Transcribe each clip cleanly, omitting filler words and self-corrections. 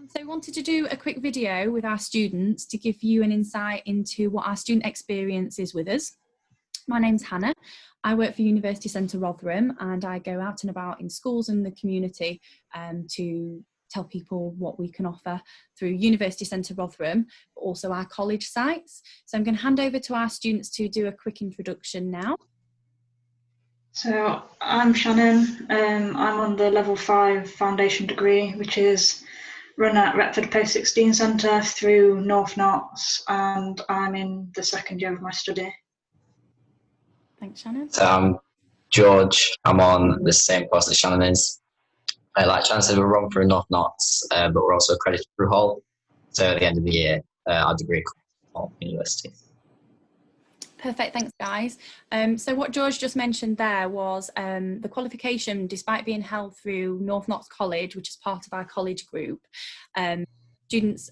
So we wanted to do a quick video with our students to give you an insight into what our student experience is with us. My name's Hannah. I work for University Centre Rotherham, and I go out and about in schools and the community to tell people what we can offer through University Centre Rotherham, but also our college sites. So I'm going to hand over to our students to do a quick introduction now. So I'm Shannon. I'm on the level 5 foundation degree, which is run at Retford Post-16 Centre through North Notts, and I'm in the second year of my study. Thanks, Shannon. So I'm George. I'm on the same course as Shannon is. Like Shannon said, we're run through North Notts, but we're also accredited through Hull. So at the end of the year, our degree comes from Hull University. Perfect, thanks guys. So what George just mentioned there was the qualification, despite being held through North Notts College, which is part of our college group, students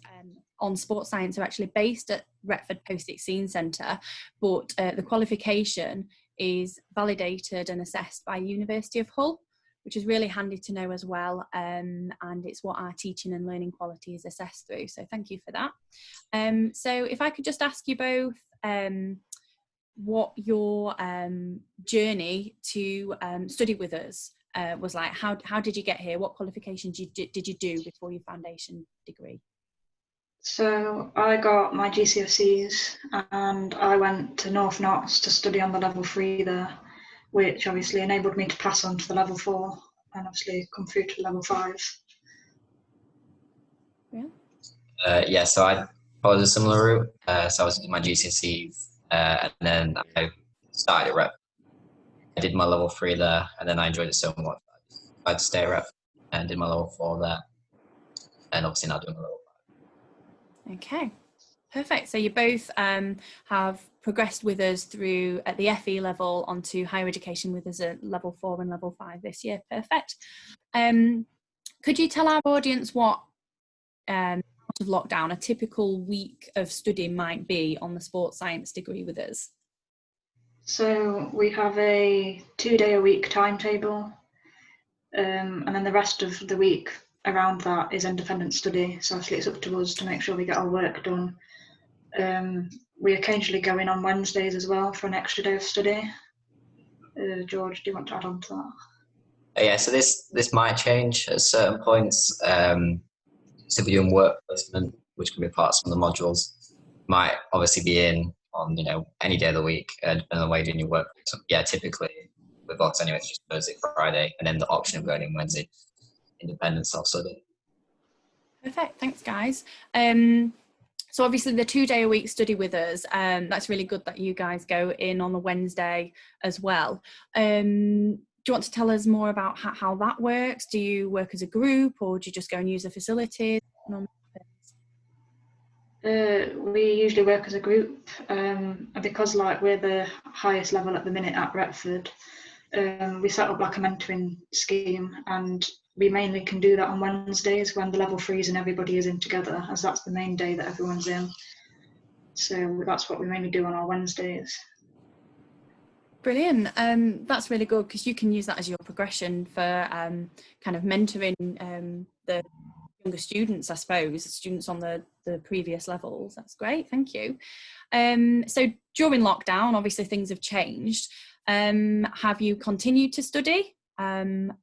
on sports science are actually based at Retford Post-16 Centre, but the qualification is validated and assessed by University of Hull, which is really handy to know as well, and it's what our teaching and learning quality is assessed through, so thank you for that. So if I could just ask you both what your journey to study with us was like. How did you get here? What qualifications did you do before your foundation degree? So I got my GCSEs and I went to North Notts to study on the level 3 there, which obviously enabled me to pass on to the level 4 and obviously come through to level 5. Yeah, so I followed a similar route. So I was doing my GCSEs, and then I started at Rep. I did my level 3 there, and then I enjoyed it so much I decided to stay at Rep and did my level 4 there, and obviously now doing my level 5. Okay, perfect. So you both have progressed with us through at the FE level onto higher education with us at level 4 and level 5 this year. Perfect. Could you tell our audience what out of lockdown a typical week of study might be on the sports science degree with us? So we have a 2-day-a-week timetable, and then the rest of the week around that is independent study. So obviously it's up to us to make sure we get our work done. We occasionally go in on Wednesdays as well for an extra day of study. George, do you want to add on to that? Yeah, so this might change at certain points. So if we're doing work placement, which can be part of some of the modules, might obviously be in on any day of the week, depending on the way you're doing your work. So, yeah, typically with us anyway, it's just Thursday, Friday, and then the option of going in Wednesday, independent self-study. Perfect, thanks guys. So obviously the 2-day-a-week study with us, that's really good that you guys go in on the Wednesday as well. Do you want to tell us more about how that works? Do you work as a group, or do you just go and use the facilities? We usually work as a group, and because we're the highest level at the minute at Retford, we set up like a mentoring scheme, and we mainly can do that on Wednesdays when the level 3s and everybody is in together, as that's the main day that everyone's in. So that's what we mainly do on our Wednesdays. Brilliant. That's really good, because you can use that as your progression for kind of mentoring the younger students, I suppose, students on the previous levels. That's great, thank you. So during lockdown, obviously things have changed. Have you continued to study? How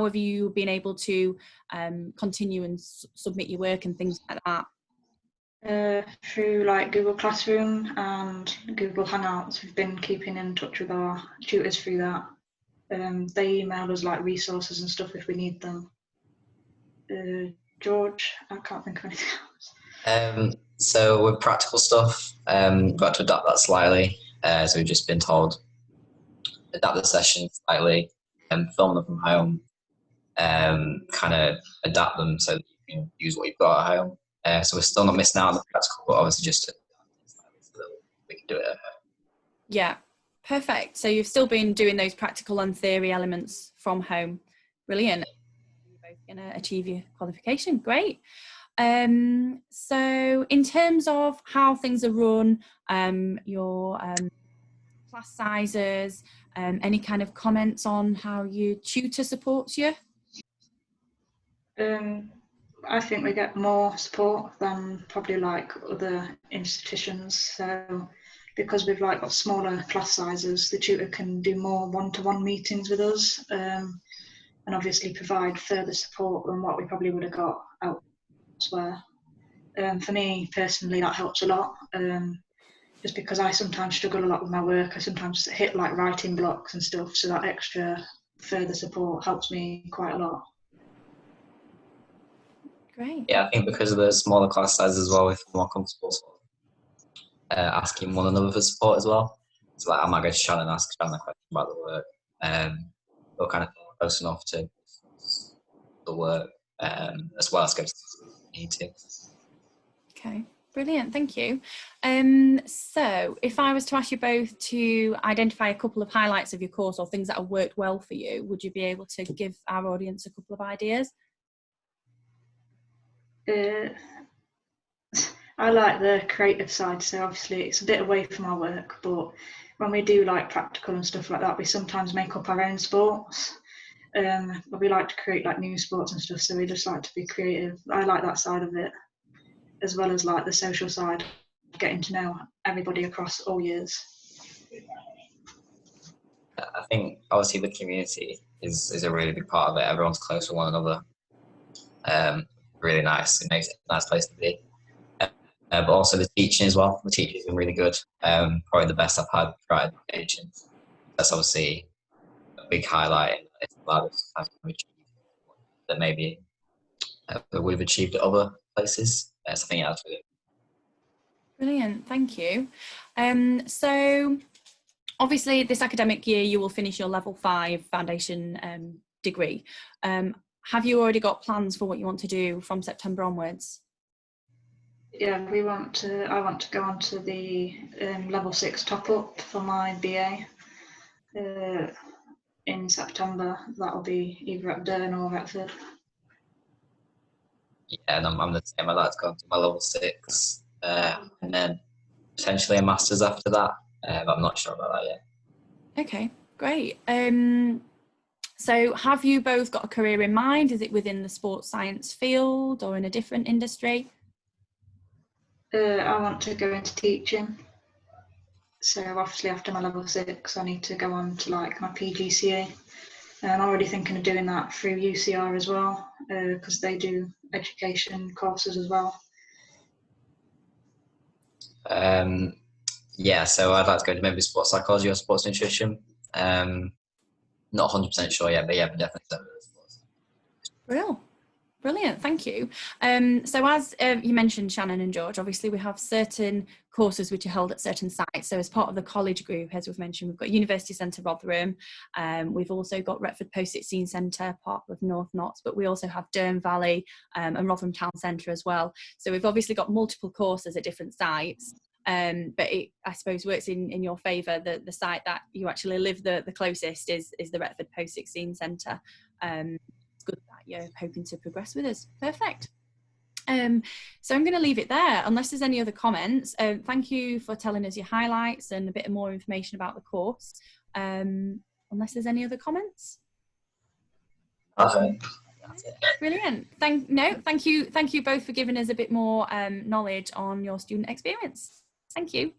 have you been able to continue and submit your work and things like that? Through Google Classroom and Google Hangouts, we've been keeping in touch with our tutors through that. They email us resources and stuff if we need them. George, I can't think of anything else. So with practical stuff, got to adapt that slightly. So we've just been told adapt the sessions slightly and film them from home, kind of adapt them so that you can use what you've got at home. So we're still not missing out on the practical, but obviously just so that we can do it at home. Yeah, perfect. So you've still been doing those practical and theory elements from home. Brilliant. You're both going to achieve your qualification. Great. So in terms of how things are run, your class sizes, any kind of comments on how your tutor supports you? I think we get more support than probably like other institutions. So because we've like got smaller class sizes, the tutor can do more one-to-one meetings with us, and obviously provide further support than what we probably would have got elsewhere. For me personally, that helps a lot. Just because I sometimes struggle a lot with my work, I sometimes hit like writing blocks and stuff, so that extra further support helps me quite a lot. Great. Yeah, I think because of the smaller class sizes as well, we feel more comfortable asking one another for support as well. So like, I might go to Shannon and ask Shannon a question about the work. We're kind of close enough to the work, as well as go to the need to. Okay, brilliant, thank you. So if I was to ask you both to identify a couple of highlights of your course or things that have worked well for you, would you be able to give our audience a couple of ideas? I like the creative side, so obviously it's a bit away from our work, but when we do like practical and stuff like that, we sometimes make up our own sports. But we like to create like new sports and stuff, so we just like to be creative. I like that side of it, as well as like the social side, getting to know everybody across all years. I think obviously the community is a really big part of it. Everyone's close to one another. Really nice. It makes it a nice place to be. But also the teaching as well. The teaching's been really good. Probably the best I've had throughout education. That's obviously a big highlight. It's allowed us to achieve that maybe that we've achieved at other places. So I think that's really Brilliant, thank you. So obviously this academic year you will finish your level 5 foundation degree. Have you already got plans for what you want to do from September onwards? Yeah, I want to go on to the level 6 top up for my BA in September. That'll be either at Durham or Retford. yeah, and I'm the same. I'd like to go to my level 6, and then potentially a master's after that. But I'm not sure about that yet. Okay, great. So have you both got a career in mind? Is it within the sports science field or in a different industry? I want to go into teaching. So obviously after my level 6, I need to go on to like my PGCE. I'm already thinking of doing that through UCR as well, because they do education courses as well. Yeah, so I'd like to go to maybe sports psychology or sports nutrition. Not 100% sure yet, but yeah, definitely sports. Brilliant, thank you. So as you mentioned, Shannon and George, obviously we have certain courses which are held at certain sites. So as part of the college group, as we've mentioned, we've got University Centre Rotherham. We've also got Retford Post-16 Centre, part of North Notts, but we also have Durham Valley and Rotherham Town Centre as well. So we've obviously got multiple courses at different sites. But it, I suppose, works in your favour. The site that you actually live the closest is the Retford Post-16 Centre. It's good that you're hoping to progress with us. Perfect. So I'm going to leave it there unless there's any other comments. Thank you for telling us your highlights and a bit more information about the course. Unless there's any other comments. Okay. Brilliant. Thank you both for giving us a bit more knowledge on your student experience. Thank you.